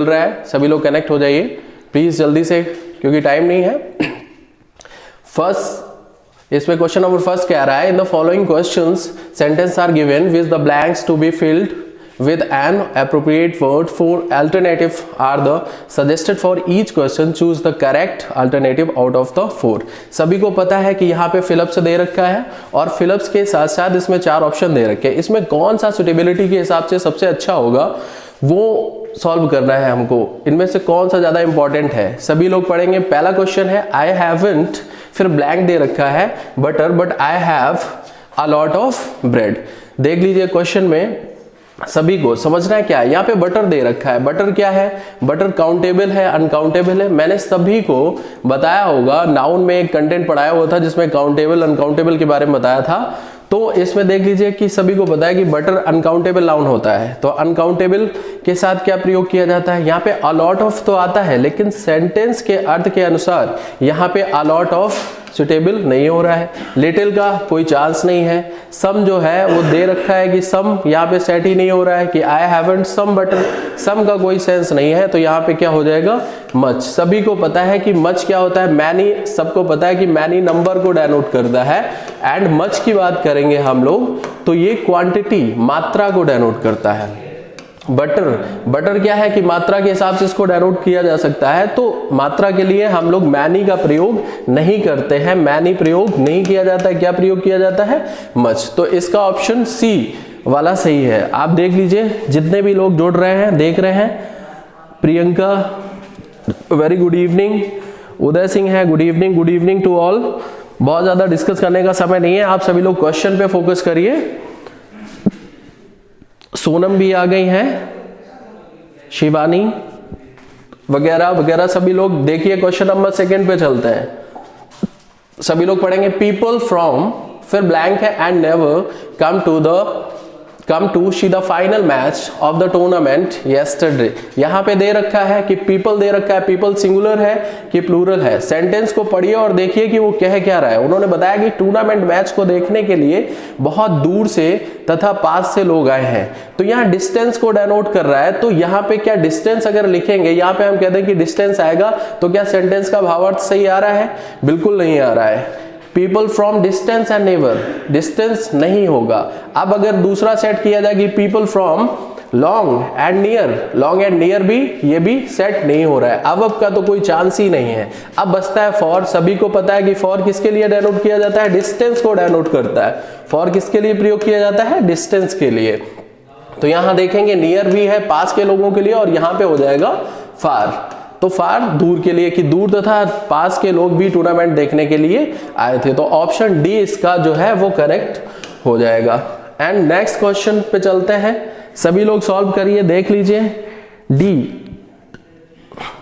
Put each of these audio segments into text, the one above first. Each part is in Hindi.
चल रहा है, सभी लोग कनेक्ट हो जाइए प्लीज जल्दी से क्योंकि टाइम नहीं है। फर्स्ट इसमें क्वेश्चन नंबर फर्स्ट कह रहा है, in the following questions sentence are given with the blanks to be filled with an appropriate word. 4 alternatives are the suggested for each question. Choose the correct alternative out of the 4. सभी को पता है कि यहाँ पे फिलिप्स दे रखा है और फिलिप्स के साथ साथ इसमें 4 ऑप्शन दे रखे हैं। इसमें कौन सा सुटेबिलिटी के हिसाब से सबसे अच्छा होगा वो सॉल्व करना है हमको। इनमें से कौन सा ज़्यादा इंपॉर्टेंट है सभी लोग पढ़ेंगे। पहला क्वेश्चन है आई हैवंट, फिर ब्लैंक दे रखा है butter, but I have a lot of bread. देख लीजिए क्वेश्चन में सभी को समझना है क्या है। यहाँ पे बटर दे रखा है, बटर क्या है, बटर काउंटेबल है अनकाउंटेबल है। मैंने सभी को बताया होगा, नाउन में एक कंटेंट पढ़ाया हुआ था जिसमें काउंटेबल अनकाउंटेबल के बारे में बताया था। तो इसमें देख लीजिए कि सभी को पता है कि बटर अनकाउंटेबल नाउन होता है। तो अनकाउंटेबल के साथ क्या प्रयोग किया जाता है, यहाँ पे अ लॉट ऑफ तो आता है लेकिन सेंटेंस के अर्थ के अनुसार यहाँ पे अ लॉट ऑफ सुटेबल नहीं हो रहा है। लिटिल का कोई चांस नहीं है। सम जो है वो दे रखा है कि सम यहाँ पे सेट ही नहीं हो रहा है कि आई हैवंट सम बटर, सम का कोई सेंस नहीं है। तो यहाँ पे क्या हो जाएगा मच। सभी को पता है कि मच क्या होता है, मैनी, सबको पता है कि मैनी नंबर को डेनोट करता है। एंड मच की बात करेंगे हम लोग तो ये क्वांटिटी मात्रा को डेनोट करता है। बटर, बटर क्या है कि मात्रा के हिसाब से इसको डेनोट किया जा सकता है। तो मात्रा के लिए हम लोग मैनी का प्रयोग नहीं करते हैं, मैनी प्रयोग नहीं किया जाता है। क्या प्रयोग किया जाता है, मच। तो इसका ऑप्शन सी वाला सही है। आप देख लीजिए जितने भी लोग जुड़ रहे हैं देख रहे हैं। Priyanka very good evening, Uday Singh है good evening, good evening to all. बहुत ज्यादा डिस्कस करने का समय नहीं है, आप सभी लोग क्वेश्चन पे फोकस करिए। सोनम भी आ गई हैं, शिवानी वगैरह वगैरह सभी लोग देखिए। क्वेश्चन नंबर 2 पे चलते हैं। सभी लोग पढ़ेंगे पीपल फ्रॉम, फिर ब्लैंक है and never come to see the final match of the tournament yesterday. यहाँ पे दे रखा है कि पीपल दे रखा है, पीपल सिंगुलर है कि प्लूरल है। सेंटेंस को पढ़िए और देखिए कि वो कह क्या रहा है। उन्होंने बताया कि टूर्नामेंट मैच को देखने के लिए बहुत दूर से तथा पास से लोग आए हैं। तो यहाँ डिस्टेंस को डेनोट कर रहा है। तो यहाँ पे क्या डिस्टेंस अगर लिखेंगे, यहाँ पे हम कहते हैं कि डिस्टेंस आएगा, तो क्या सेंटेंस का भावार्थ सही आ रहा है, बिल्कुल नहीं आ रहा है। People from distance and never, distance नहीं होगा। अब अगर दूसरा सेट किया जाए कि people from long and near, long and near भी, ये भी सेट नहीं हो रहा है। अब का तो कोई चांस ही नहीं है। अब बचता है फॉर। सभी को पता है कि फॉर किसके लिए डेनोट किया जाता है, डिस्टेंस को डेनोट करता है। फॉर किसके लिए प्रयोग किया जाता है, डिस्टेंस के लिए। तो यहां देखेंगे नियर भी है पास के लोगों के लिए और यहां पे हो जाएगा फार। तो फार दूर के लिए कि दूर तथा पास के लोग भी टूर्नामेंट देखने के लिए आए थे। तो ऑप्शन डी इसका जो है वो करेक्ट हो जाएगा। एंड नेक्स्ट क्वेश्चन पे चलते हैं, सभी लोग सॉल्व करिए, देख लीजिए डी।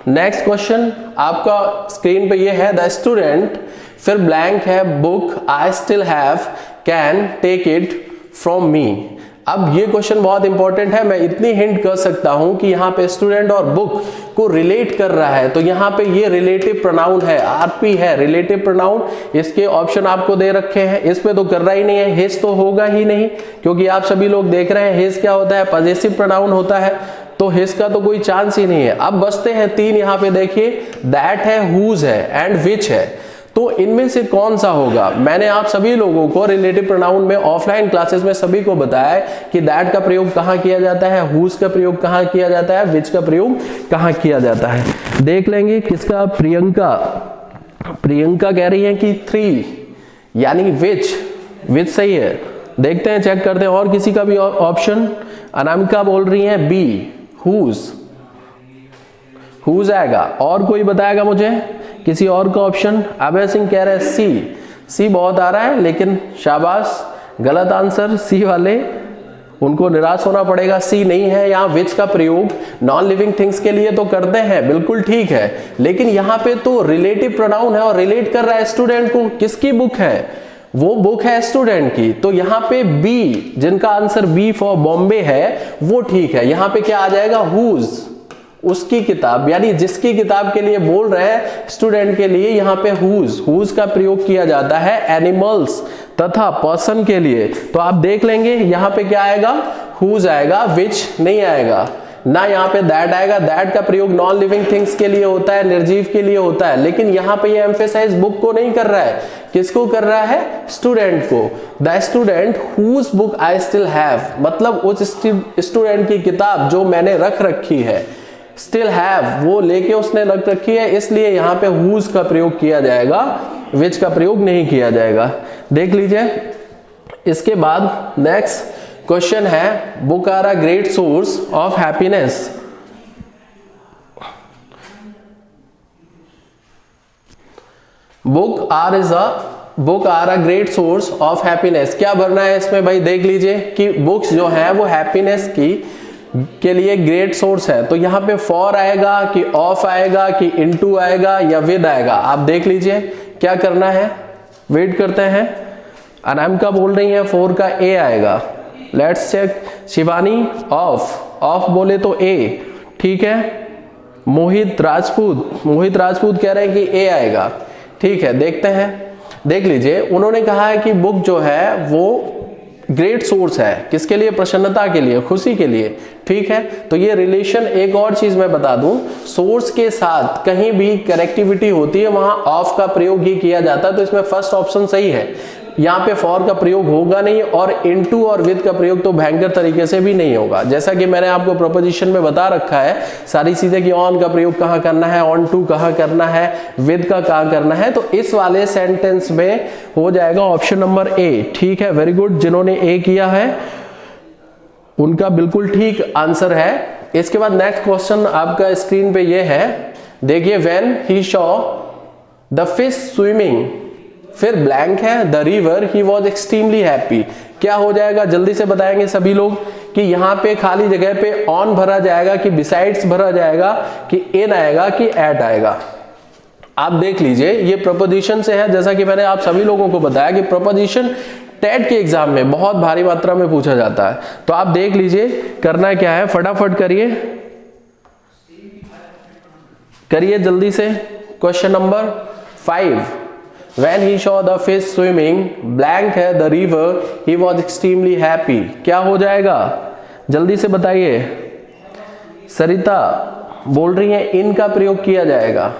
नेक्स्ट क्वेश्चन आपका स्क्रीन पे ये है, द स्टूडेंट, फिर ब्लैंक है book I still have can take it from me. अब ये क्वेश्चन बहुत इंपॉर्टेंट है। मैं इतनी हिंट कर सकता हूं कि यहाँ पे स्टूडेंट और बुक को रिलेट कर रहा है। तो यहाँ पे ये रिलेटिव प्रोनाउन है, आरपी है रिलेटिव प्रोनाउन। इसके ऑप्शन आपको दे रखे हैं, इसमें तो कर रहा ही नहीं है, हिज तो होगा ही नहीं क्योंकि आप सभी लोग देख रहे हैं हिज क्या होता है, पजेसिव प्रोनाउन होता है। तो हिज का तो कोई चांस ही नहीं है। अब बचते हैं 3, यहाँ पे देखिए दैट है, हुज है एंड विच है। तो इनमें से कौन सा होगा। मैंने आप सभी लोगों को रिलेटिव प्रोनाउन में ऑफलाइन क्लासेस में सभी को बताया कि दैट का प्रयोग कहाँ किया जाता है, हुज का प्रयोग कहाँ किया जाता है, विच का प्रयोग कहाँ किया जाता है। देख लेंगे किसका, प्रियंका कह रही है कि 3 यानी विच सही है। देखते हैं, चेक करते हैं और किसी का भी ऑप्शन। अनामिका बोल रही है बी, हुज आएगा। और कोई बताएगा मुझे किसी और का ऑप्शन। अभय सिंह कह रहे हैं सी बहुत आ रहा है लेकिन शाबाश, गलत आंसर सी वाले, उनको निराश होना पड़ेगा। सी नहीं है। यहाँ विच का प्रयोग नॉन लिविंग थिंग्स के लिए तो करते हैं, बिल्कुल ठीक है, लेकिन यहाँ पे तो रिलेटिव प्रोनाउन है और रिलेट कर रहा है स्टूडेंट को। किसकी बुक है, वो बुक है स्टूडेंट की। तो यहाँ पे बी, जिनका आंसर बी फॉर बॉम्बे है, वो ठीक है। यहाँ पे क्या आ जाएगा, हुज, उसकी किताब, यानी जिसकी किताब के लिए बोल रहे हैं स्टूडेंट के लिए। यहाँ पे हुज का प्रयोग किया जाता है एनिमल्स तथा पर्सन के लिए। तो आप देख लेंगे यहाँ पे क्या आएगा, हुज आएगा, विच नहीं आएगा। ना यहाँ पे दैट आएगा। दैट का प्रयोग नॉन लिविंग थिंग्स के लिए होता है, निर्जीव के लिए होता है, लेकिन यहाँ पे ये एम्फेसाइज बुक को नहीं कर रहा है, किसको कर रहा है, स्टूडेंट को। The student whose book I still have, मतलब उस स्टूडेंट की किताब जो मैंने रख रखी है, स्टिल हैव वो लेके उसने रख रखी है, इसलिए यहाँ पे हुज का प्रयोग किया जाएगा, विच का प्रयोग नहीं किया जाएगा। देख लीजिए इसके बाद नेक्स्ट क्वेश्चन है, book are a great source of happiness. Book are a great source of happiness, क्या भरना है इसमें भाई, देख लीजिए कि बुक्स जो है वो हैप्पीनेस के लिए ग्रेट सोर्स है, तो यहाँ पे फॉर आएगा कि ऑफ आएगा कि इनटू आएगा या विद आएगा, आप देख लीजिए क्या करना है, वेट करते हैं। अनामिका बोल रही है 4 का ए आएगा, लेट्स चेक। शिवानी ऑफ बोले तो ए, ठीक है। मोहित राजपूत कह रहे हैं कि ए आएगा, ठीक है, देखते हैं। देख लीजिए उन्होंने कहा है कि बुक जो है वो ग्रेट सोर्स है, किसके लिए, प्रसन्नता के लिए, खुशी के लिए, ठीक है। तो ये रिलेशन, एक और चीज मैं बता दूं, सोर्स के साथ कहीं भी कनेक्टिविटी होती है वहां ऑफ का प्रयोग ही किया जाता है, तो इसमें फर्स्ट ऑप्शन सही है। यहाँ पे फॉर का प्रयोग होगा नहीं, और इनटू और विद का प्रयोग तो भयंकर तरीके से भी नहीं होगा, जैसा कि मैंने आपको प्रोपोजिशन में बता रखा है सारी चीजें कि ऑन का प्रयोग कहाँ करना है, ऑन टू कहाँ करना है, विद का कहाँ करना है। तो इस वाले सेंटेंस में हो जाएगा ऑप्शन नंबर ए, ठीक है। वेरी गुड, जिन्होंने ए किया है उनका बिल्कुल ठीक आंसर है। इसके बाद नेक्स्ट क्वेश्चन आपका स्क्रीन पे ये है, देखिए, when he saw the fish swimming, फिर ब्लैंक है, the river he was extremely happy, क्या हो जाएगा, जल्दी से बताएंगे सभी लोग कि यहाँ पे खाली जगह पे ऑन भरा जाएगा कि बिसाइड्स भरा जाएगा कि इन आएगा कि एट आएगा। आप देख लीजिए ये प्रपोजिशन से है, जैसा कि मैंने आप सभी लोगों को बताया कि प्रपोजिशन टेट के एग्जाम में बहुत भारी मात्रा में पूछा जाता है। तो आप देख लीजिए करना क्या है, फटाफट करिए जल्दी से। Question number 5, When he saw the fish swimming, blank है, the river, he was extremely happy, क्या हो जाएगा, जल्दी से बताइए। सरिता बोल रही है इनका प्रयोग किया जाएगा,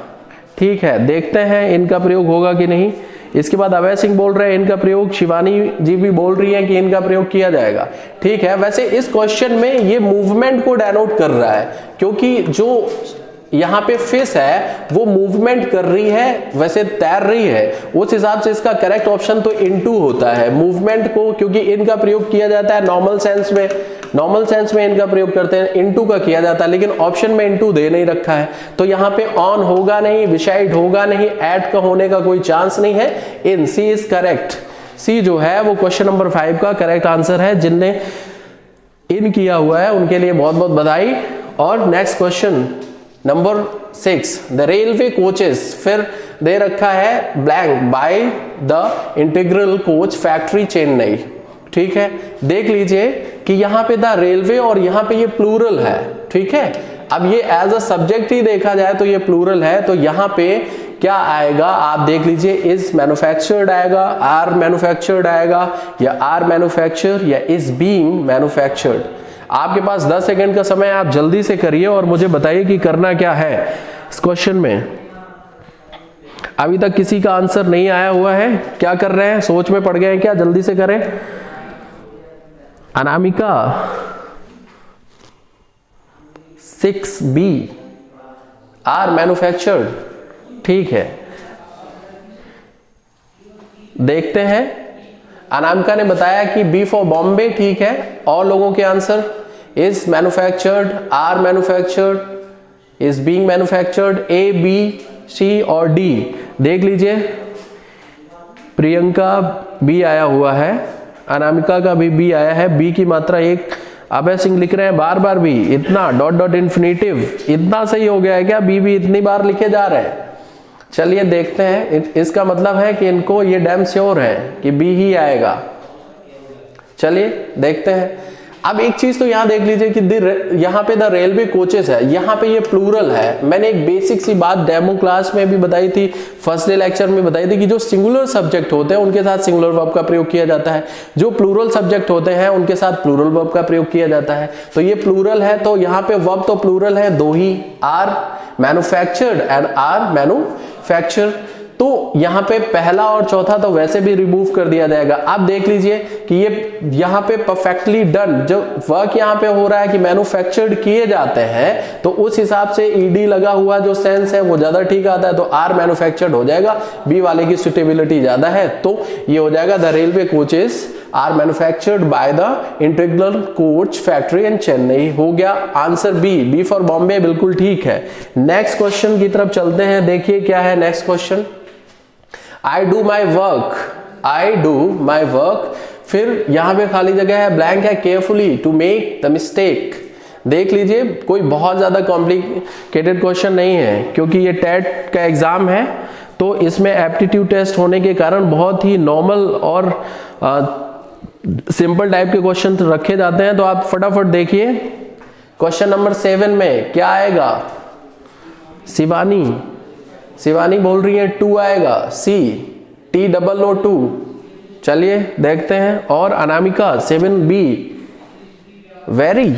ठीक है, देखते हैं इनका प्रयोग होगा कि नहीं। इसके बाद अभय सिंह बोल रहे हैं इनका प्रयोग, शिवानी जी भी बोल रही है कि इनका प्रयोग किया जाएगा, ठीक है। वैसे इस क्वेश्चन में ये मूवमेंट को डेनोट कर रहा है, क्योंकि जो यहाँ पे फिश है वो मूवमेंट कर रही है, वैसे तैर रही है, उस हिसाब से इसका करेक्ट ऑप्शन तो इनटू होता है। मूवमेंट को क्योंकि इनका प्रयोग किया जाता है नॉर्मल सेंस में इनका प्रयोग करते हैं, इनटू का किया जाता है, लेकिन ऑप्शन में इनटू दे नहीं रखा है, तो यहाँ पे ऑन होगा नहीं, बिसाइड होगा नहीं, एट का होने का कोई चांस नहीं है। इन, सी इज करेक्ट, सी जो है वो क्वेश्चन नंबर 5 का करेक्ट आंसर है। जिनने इन किया हुआ है उनके लिए बहुत बहुत बधाई। और next question number 6, the railway coaches, फिर दे रखा है blank bye the integral coach factory Chennai, ठीक है। देख लीजिए कि यहाँ पे द रेलवे और यहाँ पे ये प्लूरल है, ठीक है। अब ये एज अ सब्जेक्ट ही देखा जाए तो ये प्लूरल है, तो यहाँ पे क्या आएगा आप देख लीजिए, इज मैन्युफैक्चर्ड आएगा, आर मैन्युफैक्चर्ड आएगा, या आर मैन्युफैक्चर, या इज बीइंग मैन्युफैक्चर्ड। आपके पास 10 सेकंड का समय, आप जल्दी से करिए और मुझे बताइए कि करना क्या है इस क्वेश्चन में। अभी तक किसी का आंसर नहीं आया हुआ है, क्या कर रहे हैं, सोच में पड़ गए हैं क्या, जल्दी से करें। अनामिका 6B, आर मैन्युफैक्चर्ड, ठीक है। देखते हैं, अनामिका ने बताया कि बी फॉर बॉम्बे, ठीक है। और लोगों के answer, is manufactured, are manufactured, is being manufactured, a, b, c और डी। देख लीजिए प्रियंका बी आया हुआ है, अनामिका का भी बी आया है, बी की मात्रा 1। अभय सिंह लिख रहे हैं बार बार बी, इतना डॉट इन्फिनेटिव, इतना सही हो गया है क्या, बी भी इतनी बार लिखे जा रहे हैं। चलिए देखते हैं, इसका मतलब है कि इनको ये डैम श्योर है कि बी ही आएगा। चलिए देखते हैं। अब एक चीज तो यहां देख लीजिए कि यहाँ पे द रेलवे कोचेस है, यहाँ पे ये प्लूरल है। मैंने एक बेसिक सी बात डेमो क्लास में भी बताई थी, फर्स्ट डे लेक्चर में बताई थी कि जो सिंगुलर सब्जेक्ट होते हैं उनके साथ सिंगुलर वर्ब का प्रयोग किया जाता है, जो प्लूरल सब्जेक्ट होते हैं उनके साथ प्लूरल वर्ब का प्रयोग किया जाता है। तो ये प्लूरल है, तो यहाँ पे वर्ब तो प्लूरल है दो ही, are manufactured and are manufacture. तो यहाँ पे पहला और चौथा तो वैसे भी रिमूव कर दिया जाएगा। आप देख लीजिए कि ये यहाँ पे परफेक्टली डन, जो वर्क यहाँ पे हो रहा है कि मैन्युफैक्चर्ड किए जाते हैं, तो उस हिसाब से ईडी लगा हुआ जो सेंस है वो ज्यादा ठीक आता है, तो आर मैन्युफैक्चर्ड हो जाएगा, बी वाले की सुटेबिलिटी ज्यादा है, तो ये हो जाएगा the railway coaches are manufactured by the integral coach factory in Chennai. हो गया आंसर बी फॉर बॉम्बे, बिल्कुल ठीक है। नेक्स्ट क्वेश्चन की तरफ चलते हैं, देखिए क्या है next question. I do my work, I do my work, फिर यहां पे खाली जगह है, ब्लैंक है, carefully to make the mistake। देख लीजिए कोई बहुत ज्यादा कॉम्प्लिकेटेड क्वेश्चन नहीं है, क्योंकि ये टेट का एग्जाम है, तो इसमें एप्टीट्यूड टेस्ट होने के कारण बहुत ही नॉर्मल और सिंपल टाइप के क्वेश्चन रखे जाते हैं। तो आप फटाफट देखिए क्वेश्चन नंबर 7 में क्या आएगा। शिवानी बोल रही है 2 आएगा, सी TOO। चलिए देखते हैं। और अनामिका 7B, वेरी।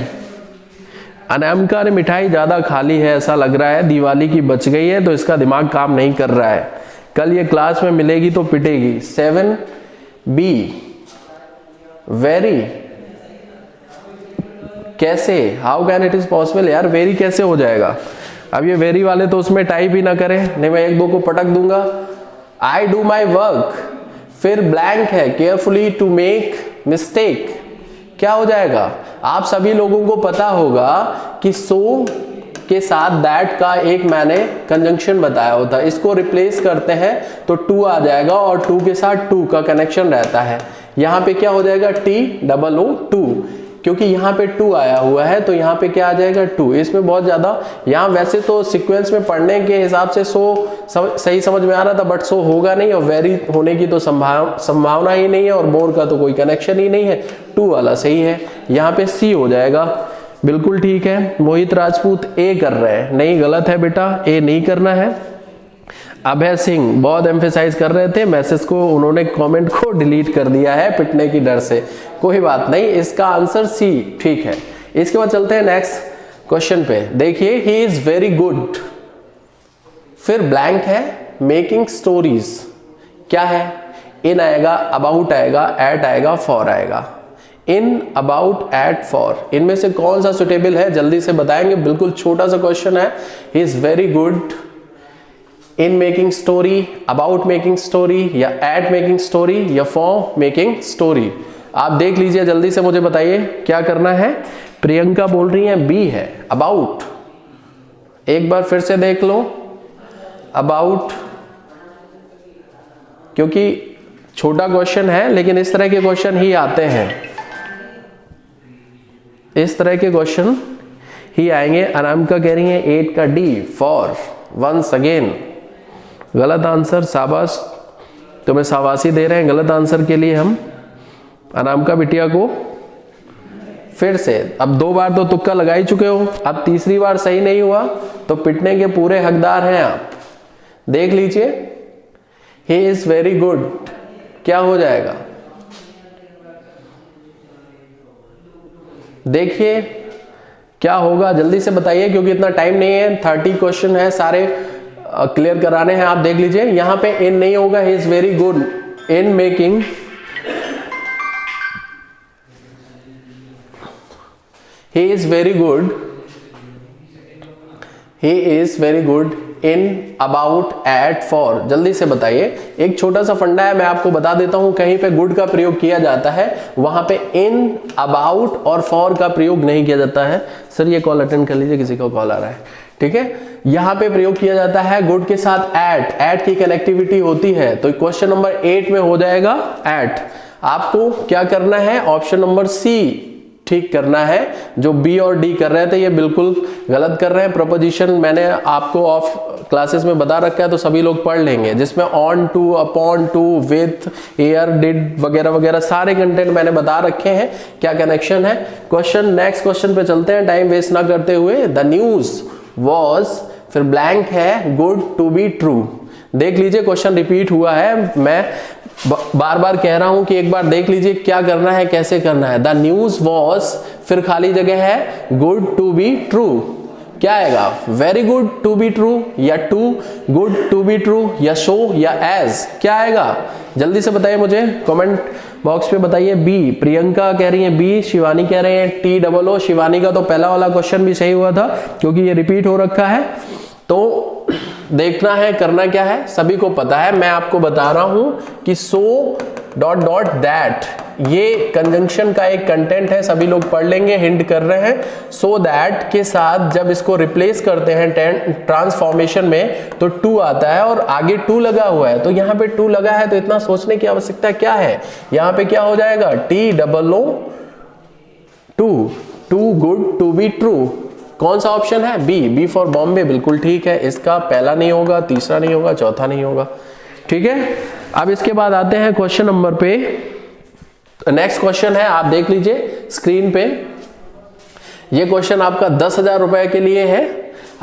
अनामिका ने मिठाई ज्यादा खा ली है ऐसा लग रहा है, दिवाली की बच गई है, तो इसका दिमाग काम नहीं कर रहा है, कल ये क्लास में मिलेगी तो पिटेगी। 7B, very. कैसे, how can it is possible यार, वेरी कैसे हो जाएगा। अब ये वेरी वाले तो उसमें टाइप ही ना करें, नहीं मैं एक दो को पटक दूंगा। आई डू माई वर्क, फिर ब्लैंक है, केयरफुली टू मेक मिस्टेक, क्या हो जाएगा। आप सभी लोगों को पता होगा कि सो के साथ दैट का एक मैंने कंजंक्शन बताया होता है, इसको रिप्लेस करते हैं तो टू आ जाएगा, और टू के साथ टू का कनेक्शन रहता है। यहाँ पे क्या हो जाएगा, TOO, क्योंकि यहाँ पे 2 आया हुआ है, तो यहाँ पे क्या आ जाएगा 2। इसमें बहुत ज्यादा, यहाँ वैसे तो सीक्वेंस में पढ़ने के हिसाब से सही समझ में आ रहा था, बट सो होगा नहीं, और वेरी होने की तो संभावना ही नहीं है, और मोर का तो कोई कनेक्शन ही नहीं है, 2 वाला सही है। यहाँ पे सी हो जाएगा, बिल्कुल ठीक है। मोहित राजपूत ए कर रहे हैं, नहीं गलत है बेटा, ए नहीं करना है। अभय सिंह बहुत एम्फेसाइज कर रहे थे, मैसेज को उन्होंने कमेंट को डिलीट कर दिया है पिटने की डर से, कोई बात नहीं, इसका आंसर सी ठीक है। इसके बाद चलते हैं नेक्स्ट क्वेश्चन पे, देखिए ही इज वेरी गुड, फिर ब्लैंक है, मेकिंग स्टोरीज, क्या है, इन आएगा, अबाउट आएगा, एट आएगा, फॉर आएगा। इन, अबाउट, एट, फॉर, इनमें से कौन सा सुटेबल है जल्दी से बताएंगे, बिल्कुल छोटा सा क्वेश्चन है। He is very good in making story, about making story, या एट मेकिंग स्टोरी, या फॉर मेकिंग स्टोरी। आप देख लीजिए जल्दी से, मुझे बताइए क्या करना है। प्रियंका बोल रही है बी है, अबाउट। एक बार फिर से देख लो, अबाउट, क्योंकि छोटा क्वेश्चन है, लेकिन इस तरह के क्वेश्चन ही आते हैं, इस तरह के क्वेश्चन ही आएंगे। अनामिका कह रही है 8 का डी, फॉर, वंस अगेन, गलत आंसर, शाबाश, तुम्हें शाबाशी दे रहे हैं गलत आंसर के लिए हम अनामिका बिटिया को। फिर से, अब 2 बार तो तुक्का लगा ही चुके हो, अब तीसरी बार सही नहीं हुआ तो पिटने के पूरे हकदार हैं आप। देख लीजिए, ही इज वेरी गुड, क्या हो जाएगा, देखिए क्या होगा, जल्दी से बताइए, क्योंकि इतना टाइम नहीं है, 30 क्वेश्चन है, सारे क्लियर कराने हैं। आप देख लीजिए, यहां पे इन नहीं होगा, he is very good in making, he is very good in, about, at, for। जल्दी से बताइए, एक छोटा सा फंडा है, मैं आपको बता देता हूं, कहीं पे गुड का प्रयोग किया जाता है, वहां पे इन, अबाउट और फॉर का प्रयोग नहीं किया जाता है। सर ये कॉल अटेंड कर लीजिए, किसी का कॉल आ रहा है, ठीक है। यहां पे प्रयोग किया जाता है गुड के साथ एट की कनेक्टिविटी होती है, तो क्वेश्चन नंबर 8 में हो जाएगा एट। आपको क्या करना है, ऑप्शन नंबर सी ठीक करना है। जो बी और डी कर रहे थे ये बिल्कुल गलत कर रहे हैं। प्रपोजिशन मैंने आपको ऑफ क्लासेस में बता रखा है तो सभी लोग पढ़ लेंगे, जिसमें on to, upon to, with, air, did वगैरह वगैरह सारे कंटेंट मैंने बता रखे हैं क्या कनेक्शन है। क्वेश्चन, नेक्स्ट क्वेश्चन पे चलते हैं टाइम वेस्ट ना करते हुए। द न्यूज वॉज, फिर ब्लैंक है, गुड टू बी ट्रू। देख लीजिए क्वेश्चन रिपीट हुआ है, मैं बार बार कह रहा हूं कि एक बार देख लीजिए क्या करना है, कैसे करना है। द न्यूज वॉज, फिर खाली जगह है, गुड टू बी ट्रू। क्या आएगा? Very good to be true, या too good to be true, या शो, या एज, क्या आएगा? जल्दी से बताइए मुझे, कमेंट बॉक्स पे बताइए। बी, प्रियंका कह रही है बी, शिवानी कह रहे हैं TOO। शिवानी का तो पहला वाला क्वेश्चन भी सही हुआ था क्योंकि ये रिपीट हो रखा है। तो देखना है, करना क्या है, सभी को पता है। मैं आपको बता रहा हूं कि सो डॉट डॉट दैट, ये कंजंक्शन का एक कंटेंट है, सभी लोग पढ़ लेंगे, हिंट कर रहे हैं। सो दैट के साथ जब इसको रिप्लेस करते हैं ट्रांसफॉर्मेशन में तो टू आता है और आगे टू लगा हुआ है, तो यहाँ पे टू लगा है तो इतना सोचने की आवश्यकता क्या है। यहाँ पे क्या हो जाएगा? TOO, too good to be true. कौन सा ऑप्शन है? बी फॉर बॉम्बे, बिल्कुल ठीक है। इसका पहला नहीं होगा, तीसरा नहीं होगा, चौथा नहीं होगा। ठीक है, अब इसके बाद आते हैं क्वेश्चन नंबर पे। नेक्स्ट क्वेश्चन है, आप देख लीजिए स्क्रीन पे। ये क्वेश्चन आपका 10,000 रुपए के लिए है।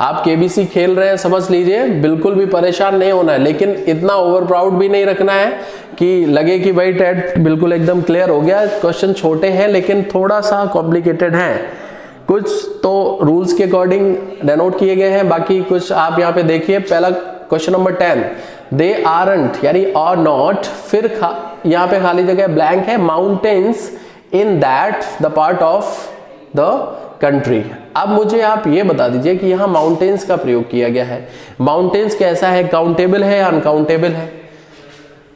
आप KBC खेल रहे हैं, समझ लीजिए, बिल्कुल भी परेशान नहीं होना है, लेकिन इतना ओवर प्राउड भी नहीं रखना है कि लगे कि भाई टेट बिल्कुल एकदम क्लियर हो गया। क्वेश्चन छोटे हैं लेकिन थोड़ा सा कॉम्प्लिकेटेड है। कुछ तो रूल्स के अकॉर्डिंग डेनोट किए गए हैं, बाकी कुछ आप यहाँ पे देखिए। पहला क्वेश्चन नंबर 10, दे आरंट यानी आर नॉट, फिर यहाँ पे खाली जगह ब्लैंक है, mountains in that the part of the country. अब मुझे आप ये बता दीजिए कि यहाँ माउंटेन्स का प्रयोग किया गया है। माउंटेन्स कैसा है? काउंटेबल है या अनकाउंटेबल है?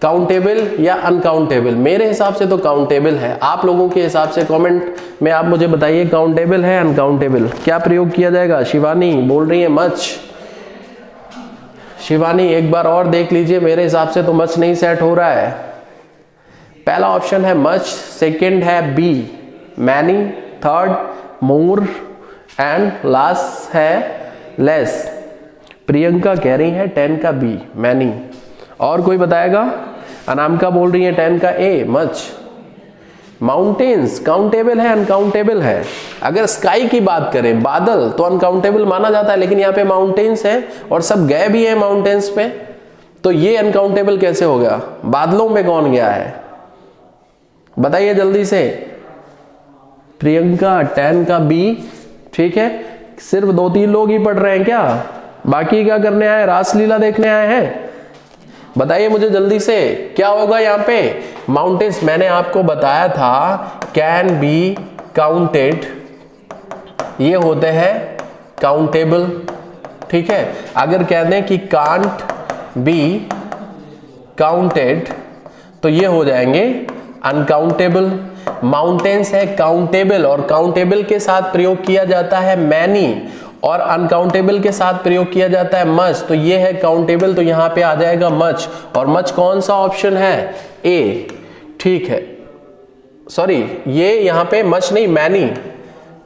काउंटेबल या अनकाउंटेबल? मेरे हिसाब से तो काउंटेबल है। आप लोगों के हिसाब से कमेंट में आप मुझे बताइए, काउंटेबल है अनकाउंटेबल? क्या प्रयोग किया जाएगा? शिवानी बोल रही है मच। शिवानी एक बार और देख लीजिए, मेरे हिसाब से तो मच नहीं सेट हो रहा है। पहला ऑप्शन है मच, सेकंड है B many, third more and last है लेस। प्रियंका कह रही है 10 का बी मैनी। और कोई बताएगा? अनामिका बोल रही है 10 का ए मच। माउंटेन्स काउंटेबल है अनकाउंटेबल है? अगर स्काई की बात करें, बादल, तो अनकाउंटेबल माना जाता है, लेकिन यहाँ पे माउंटेन्स है और सब गए भी हैं माउंटेन्स पे, तो ये अनकाउंटेबल कैसे हो गया? बादलों में कौन गया है? बताइए जल्दी से। प्रियंका 10 का बी, ठीक है। सिर्फ 2-3 लोग ही पढ़ रहे हैं क्या? बाकी क्या करने आए? रासलीला देखने आए हैं? बताइए मुझे जल्दी से, क्या होगा यहाँ पे? माउंटेन्स मैंने आपको बताया था कैन बी काउंटेड, ये होते हैं काउंटेबल, ठीक है। अगर कह दें कि कांट बी काउंटेड तो ये हो जाएंगे अनकाउंटेबल। माउंटेन्स है काउंटेबल और काउंटेबल के साथ प्रयोग किया जाता है मैनी और अनकाउंटेबल के साथ प्रयोग किया जाता है मच, तो ये है काउंटेबल, तो यहां पे आ जाएगा मच। और मच कौन सा ऑप्शन है? ए, ठीक है। सॉरी, ये यहां पे मच नहीं मैनी,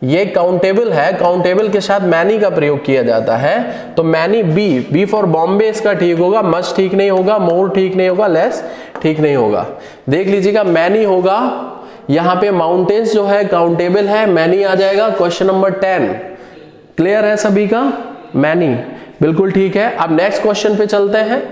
ये काउंटेबल है, काउंटेबल के साथ मैनी का प्रयोग किया जाता है, तो मैनी बी फॉर बॉम्बे इसका ठीक होगा, मच ठीक नहीं होगा, मोर ठीक नहीं होगा, लेस ठीक नहीं होगा। देख लीजिएगा, मैनी होगा, यहां पे माउंटेन्स जो है काउंटेबल है, मैनी आ जाएगा। क्वेश्चन नंबर 10 क्लियर है सभी का? मैनी बिल्कुल ठीक है। अब नेक्स्ट क्वेश्चन पे चलते हैं।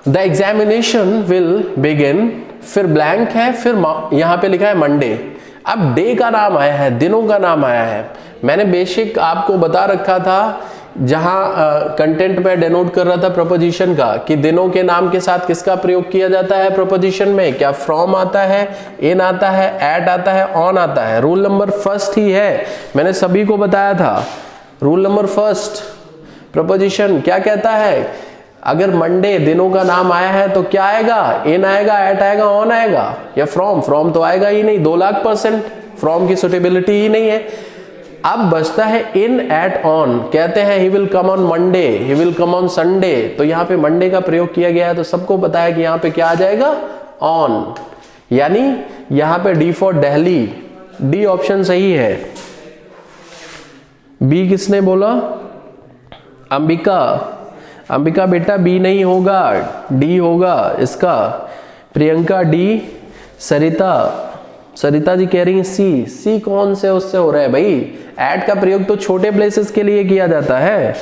द एग्जामिनेशन विल बिगिन, फिर ब्लैंक है, फिर यहां पे लिखा है मंडे। अब डे का नाम आया है, दिनों का नाम आया है। मैंने बेसिक आपको बता रखा था, जहां कंटेंट में डेनोट कर रहा था प्रपोजिशन का, कि दिनों के नाम के साथ किसका प्रयोग किया जाता है प्रपोजिशन में? क्या फ्रॉम आता है, इन आता है, एट आता है, ऑन आता है? रूल नंबर फर्स्ट ही है, मैंने सभी को बताया था। रूल नंबर फर्स्ट, प्रपोजिशन क्या कहता है? अगर मंडे दिनों का नाम आया है तो क्या आएगा? इन आएगा, एट आएगा, ऑन आएगा, या फ्रॉम? फ्रॉम तो आएगा ही नहीं, 2,00,000% फ्रॉम की सुटेबिलिटी ही नहीं है। अब बचता है इन, एट, ऑन। कहते हैं he will come on Monday, he will come on Sunday, तो यहाँ पे मंडे का प्रयोग किया गया है, तो सबको पता है कि यहाँ पे क्या आ जाएगा? ऑन। यानी यहाँ पे D for Delhi, D option सही है। बी किसने बोला? अंबिका। अंबिका बेटा बी नहीं होगा, डी होगा इसका। प्रियंका डी। सरिता, सरिता जी कह रही है सी। सी कौन से उससे हो रहा है भाई? ऐड का प्रयोग तो छोटे प्लेसेस के लिए किया जाता है।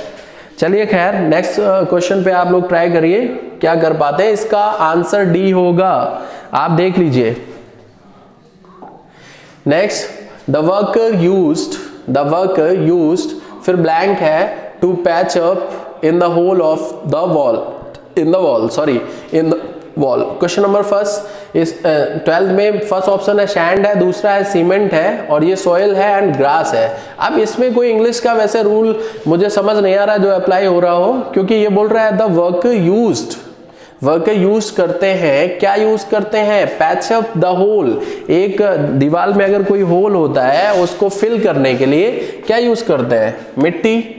चलिए खैर, नेक्स्ट क्वेश्चन पे आप लोग ट्राई करिए क्या कर पाते हैं। इसका आंसर डी होगा, आप देख लीजिए। नेक्स्ट, द वर्कर यूज्ड फिर ब्लैंक है to patch up in the hole of the wall, in the wall. Question number first इस 12th में फर्स्ट ऑप्शन है सैंड है, दूसरा है सीमेंट है और ये सॉइल है एंड ग्रास है। अब इसमें कोई इंग्लिश का वैसे रूल मुझे समझ नहीं आ रहा जो अप्लाई हो रहा हो, क्योंकि ये बोल रहा है द वर्कर यूज करते हैं। क्या यूज करते हैं? Patch up the hole. एक दीवार में अगर कोई होल होता है उसको फिल करने के लिए क्या यूज करते हैं? मिट्टी।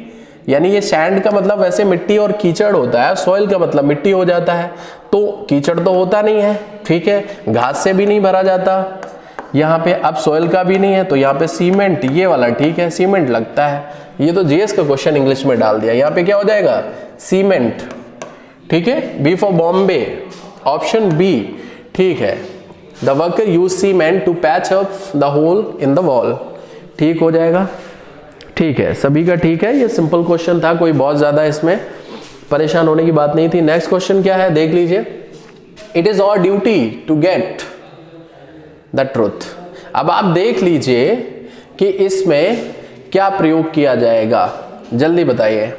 यानी ये सैंड का मतलब वैसे मिट्टी और कीचड़ होता है, सॉइल का मतलब मिट्टी हो जाता है। तो कीचड़ तो होता नहीं है, ठीक है, घास से भी नहीं भरा जाता यहाँ पे, अब सॉइल का भी नहीं है, तो यहाँ पे सीमेंट, ये वाला ठीक है, सीमेंट लगता है। ये तो जीएस का क्वेश्चन इंग्लिश में डाल दिया, यहाँ पे क्या हो जाएगा? सीमेंट, ठीक है। B for Bombay, option B ठीक है। The worker use cement to patch up the hole in the wall, ठीक हो जाएगा। ठीक है, सभी का ठीक है। ये सिंपल क्वेश्चन था, कोई बहुत ज्यादा इसमें परेशान होने की बात नहीं थी। नेक्स्ट क्वेश्चन क्या है देख लीजिए। It is our duty to get the truth. अब आप देख लीजिए कि इसमें क्या प्रयोग किया जाएगा, जल्दी बताइए।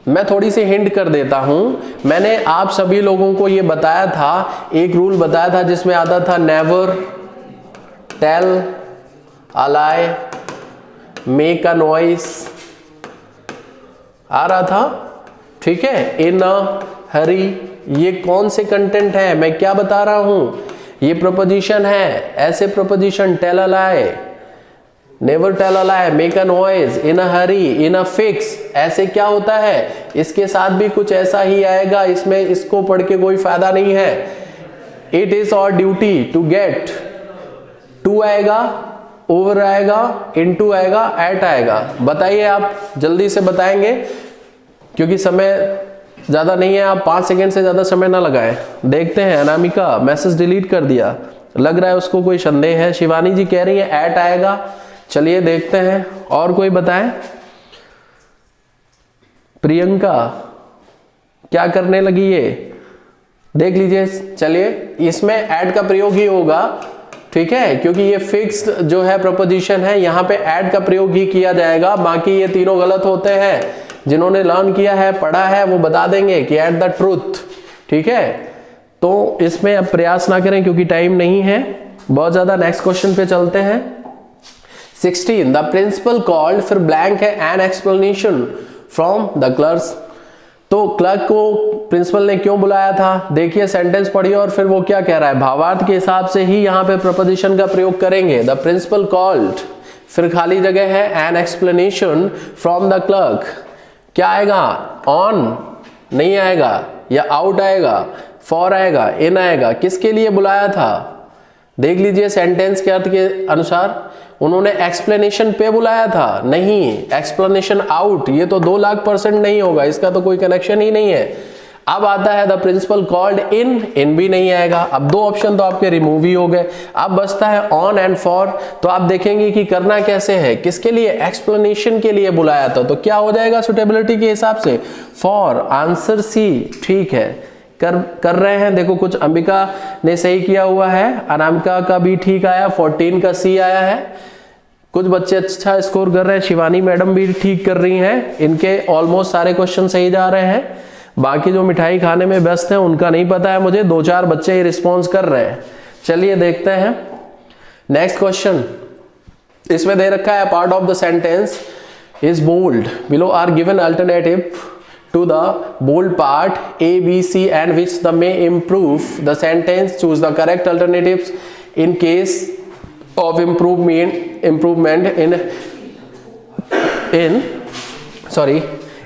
मैं थोड़ी सी हिंट कर देता हूं। मैंने आप सभी लोगों को ये बताया था, एक रूल बताया था जिसमें आता था never tell a lie, make a noise, आ रहा था, ठीक है। इन अ हरी, ये कौन से कंटेंट है, मैं क्या बता रहा हूं? ये प्रोपोजिशन है। ऐसे proposition tell a lie, never tell a lie, make a noise, in a hurry, in a fix, ऐसे क्या होता है? इसके साथ भी कुछ ऐसा ही आएगा, इसमें इसको पढ़ के कोई फायदा नहीं है। It is our duty to get, to आएगा, ओवर आएगा, इनटू आएगा, एट आएगा। बताइए, आप जल्दी से बताएंगे क्योंकि समय ज्यादा नहीं है, आप 5 सेकंड से ज्यादा समय ना लगाएं। देखते हैं, अनामिका मैसेज डिलीट कर दिया, लग रहा है उसको कोई संदेह है। शिवानी जी कह रही है एट आएगा, चलिए देखते हैं। और कोई बताएं? प्रियंका क्या करने लगी, ये देख लीजिए। चलिए, इसमें ऐड का प्रयोग ही होगा, ठीक है, क्योंकि ये फिक्स्ड जो है प्रपोजिशन है, यहाँ पे ऐड का प्रयोग ही किया जाएगा। बाकी ये तीनों गलत होते हैं। जिन्होंने लर्न किया है, पढ़ा है, वो बता देंगे कि एट द ट्रूथ, ठीक है। तो इसमें अब प्रयास ना करें क्योंकि टाइम नहीं है बहुत ज्यादा। नेक्स्ट क्वेश्चन पे चलते हैं। 16, द प्रिंसिपल कॉल्ड, फिर ब्लैंक है, an explanation from the clerk. तो क्लर्क को प्रिंसिपल ने क्यों बुलाया था? देखिए, सेंटेंस पढ़िए और फिर वो क्या कह रहा है, भावार्थ के हिसाब से ही यहाँ पे प्रपोजिशन का प्रयोग करेंगे। द प्रिंसिपल कॉल्ड, फिर खाली जगह है, an explanation from the clerk. क्या आएगा? ऑन नहीं आएगा, या आउट आएगा, फॉर आएगा, इन आएगा। किसके लिए बुलाया था? देख लीजिए सेंटेंस के अर्थ के अनुसार। उन्होंने एक्सप्लेनेशन पे बुलाया था? नहीं, एक्सप्लेनेशन आउट, ये तो 2,00,000% नहीं होगा, इसका तो कोई कनेक्शन ही नहीं है। अब आता है द प्रिंसिपल कॉल्ड इन, इन भी नहीं आएगा। अब 2 ऑप्शन तो आपके रिमूव ही हो गए। अब बचता है ऑन एंड फॉर। तो आप देखेंगे कि करना कैसे है, किसके लिए? एक्सप्लेनेशन के लिए बुलाया था, तो क्या हो जाएगा सुटेबिलिटी के हिसाब से? फॉर, आंसर सी, ठीक है। कर रहे हैं, देखो कुछ अंबिका ने सही किया हुआ है, अनामिका का भी ठीक आया, 14 का सी आया है। कुछ बच्चे अच्छा स्कोर कर रहे हैं, शिवानी मैडम भी ठीक कर रही हैं, इनके ऑलमोस्ट सारे क्वेश्चन सही जा रहे हैं। बाकी जो मिठाई खाने में व्यस्त हैं उनका नहीं पता है मुझे, 2-4 बच्चे ही रिस्पॉन्स कर रहे हैं। चलिए देखते हैं नेक्स्ट क्वेश्चन। इसमें दे रखा है part of the sentence is bold, below are given alternative to the bold part A, B, C and which the may improve the sentence. Choose the correct alternatives in case of improvement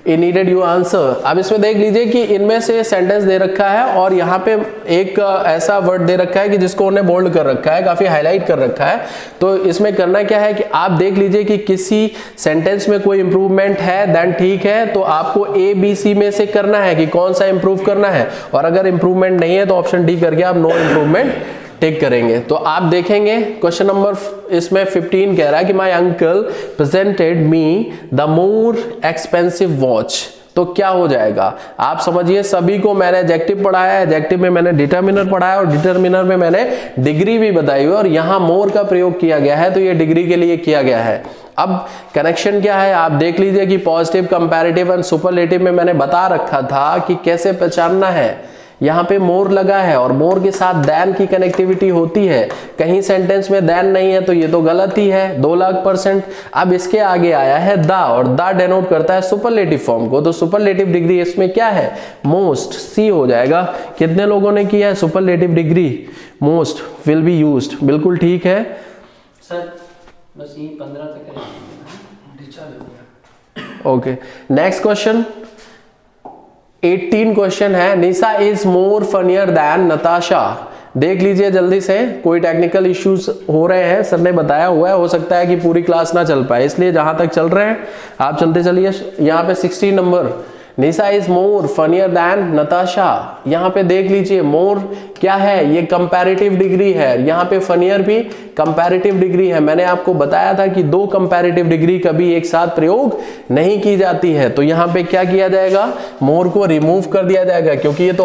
in needed you answer. अब इसमें देख लीजिए कि इनमें से सेंटेंस दे रखा है और यहाँ पे एक ऐसा वर्ड दे रखा है कि जिसको उन्होंने बोल्ड कर रखा है, काफी हाईलाइट कर रखा है। तो इसमें करना क्या है कि आप देख लीजिए कि किसी सेंटेंस में कोई इंप्रूवमेंट है देन ठीक है, तो आपको ए बी सी में से करना है कि कौन सा इंप्रूव करना है, और अगर इंप्रूवमेंट नहीं है तो ऑप्शन डी करके आप नो इंप्रूवमेंट टिक करेंगे। तो आप देखेंगे क्वेश्चन नंबर इसमें 15 कह रहा है कि my uncle presented me the more expensive watch. तो क्या हो जाएगा आप समझिए, सभी को मैंने एडजेक्टिव पढ़ाया है, एडजेक्टिव में मैंने डिटरमिनर पढ़ाया और डिटरमिनर में मैंने डिग्री भी बताई हुई और यहाँ मोर का प्रयोग किया गया है, तो ये डिग्री के लिए किया गया है। अब कनेक्शन क्या है आप देख लीजिए कि पॉजिटिव, कंपैरेटिव एंड सुपरलेटिव में मैंने बता रखा था कि कैसे पहचानना है। यहाँ पे मोर लगा है और मोर के साथ देन की कनेक्टिविटी होती है, कहीं सेंटेंस में देन नहीं है तो ये तो गलत ही है 2,00,000%। अब इसके आगे आया है द, और द डेनोट करता है सुपरलेटिव फॉर्म को, तो सुपरलेटिव डिग्री इसमें क्या है, मोस्ट, सी हो जाएगा। कितने लोगों ने किया है superlative degree, most will be used, बिल्कुल ठीक है सर। बस ये 15 तक है। ओके, नेक्स्ट क्वेश्चन 18 क्वेश्चन है, Nisha is more funnier than Natasha. देख लीजिए जल्दी से, कोई टेक्निकल इश्यूज हो रहे हैं, सर ने बताया हुआ है, हो सकता है कि पूरी क्लास ना चल पाए, इसलिए जहां तक चल रहे हैं आप चलते चलिए। यहाँ पे 16 number, Nisha is more funnier than Natasha. यहाँ पे देख लीजिए मोर क्या है, ये कंपैरेटिव डिग्री है, यहाँ पे फनियर भी कंपैरेटिव डिग्री है। मैंने आपको बताया था कि दो कंपैरेटिव डिग्री कभी एक साथ प्रयोग नहीं की जाती है, तो यहाँ पे क्या किया जाएगा, मोर को रिमूव कर दिया जाएगा, क्योंकि ये तो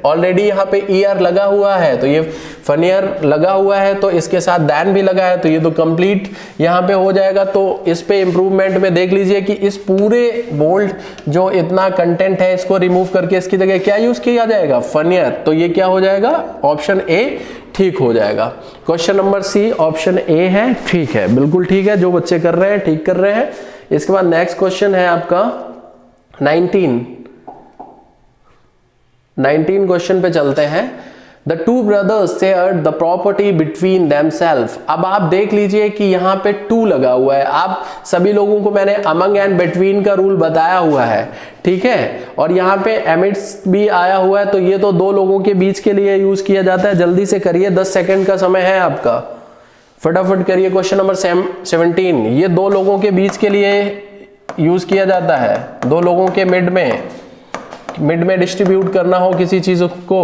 ऑलरेडी यहाँ पे ईयर लगा हुआ है, तो ये फनियर लगा हुआ है, तो इसके साथ दैन भी लगा है, तो ये तो कंप्लीट यहाँ पे हो जाएगा। तो इस पे इंप्रूवमेंट में देख लीजिए कि इस पूरे बोल्ड जो इतना कंटेंट है इसको रिमूव करके इसकी जगह क्या यूज किया जाएगा, फनियर, तो ये क्या हो जाएगा, ऑप्शन ए ठीक हो जाएगा। Question number C option A है, ठीक है, बिल्कुल ठीक है, जो बच्चे कर रहे हैं ठीक कर रहे हैं। इसके बाद नेक्स्ट क्वेश्चन है आपका 19 क्वेश्चन पे चलते हैं। The two brothers shared the property between themselves। अब आप देख लीजिए कि यहाँ पे टू लगा हुआ है, आप सभी लोगों को मैंने among and between का रूल बताया हुआ है, ठीक है, और यहाँ पे amidst भी आया हुआ है, तो ये तो दो लोगों के बीच के लिए यूज किया जाता है। जल्दी से करिए, 10 सेकंड का समय है आपका, फटाफट करिए। क्वेश्चन नंबर 17, ये दो लोगों के बीच के लिए यूज किया जाता है, दो लोगों के मिड में डिस्ट्रीब्यूट करना हो किसी चीज को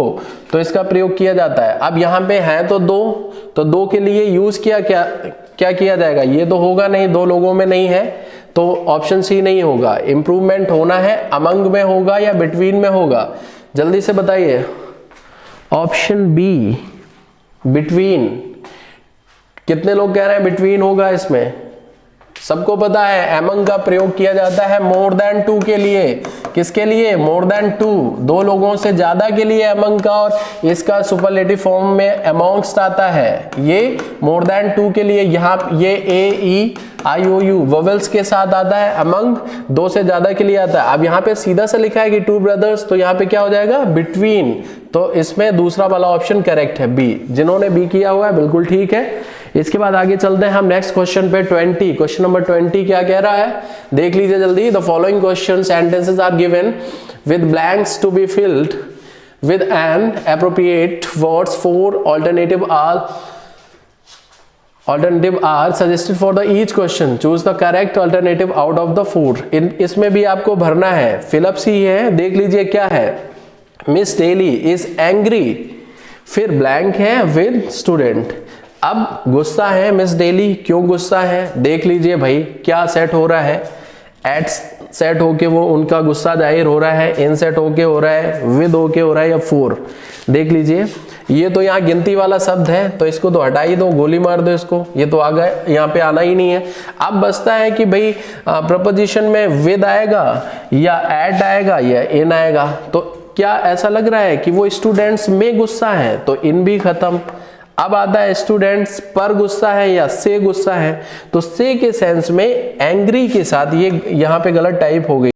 तो इसका प्रयोग किया जाता है। अब यहाँ पे है तो दो के लिए यूज क्या किया जाएगा, ये तो होगा नहीं, दो लोगों में नहीं है, तो ऑप्शन सी नहीं होगा। इंप्रूवमेंट होना है अमंग में होगा या बिटवीन में होगा, जल्दी से बताइए। ऑप्शन बी बिटवीन, कितने लोग कह रहे हैं बिटवीन होगा, इसमें सबको पता है एमंग का प्रयोग किया जाता है मोर देन टू के लिए। किसके लिए, मोर देन टू, दो लोगों से ज्यादा के लिए एमंग का, और इसका सुपरलेटिव फॉर्म में अमॉन्गस्ट आता है, ये मोर देन टू के लिए। यहाँ ये ए ई आई ओ यू वोवेल्स के साथ आता है, अमंग दो से ज्यादा के लिए आता है। अब यहाँ पे सीधा सा लिखा है कि टू ब्रदर्स, तो यहाँ पे क्या हो जाएगा, बिटवीन, तो इसमें दूसरा वाला ऑप्शन करेक्ट है, बी। जिन्होंने बी किया हुआ है बिल्कुल ठीक है। इसके बाद आगे चलते हैं हम नेक्स्ट क्वेश्चन पे 20। क्वेश्चन नंबर 20 क्या कह रहा है, देख लीजिए जल्दी। The following question sentences are given with blanks to be filled with an appropriate words, four alternative are suggested for the each question, choose the correct alternative out of the four। इसमें भी आपको भरना है, फिलअप्स ही है, देख लीजिए क्या है, मिस डेली इज एंग्री, फिर ब्लैंक है विद स्टूडेंट। अब गुस्सा है मिस डेली, क्यों गुस्सा है, देख लीजिए भाई क्या सेट हो रहा है, एट सेट होके वो उनका गुस्सा जाहिर हो रहा है, इन सेट होके हो रहा है, विद होके हो रहा है, या फोर। देख लीजिए ये तो यहाँ गिनती वाला शब्द है, तो इसको तो हटा ही दो, गोली मार दो इसको, ये तो आ गए, यहाँ पे आना ही नहीं है। अब बचता है कि भाई प्रपोजिशन में विद आएगा या एट आएगा या इन आएगा। तो क्या ऐसा लग रहा है कि वो स्टूडेंट्स में गुस्सा है, तो इन भी खत्म। अब आता है स्टूडेंट्स पर गुस्सा है या से गुस्सा है, तो से के सेंस में एंग्री के साथ ये यहाँ पे गलत टाइप हो गई।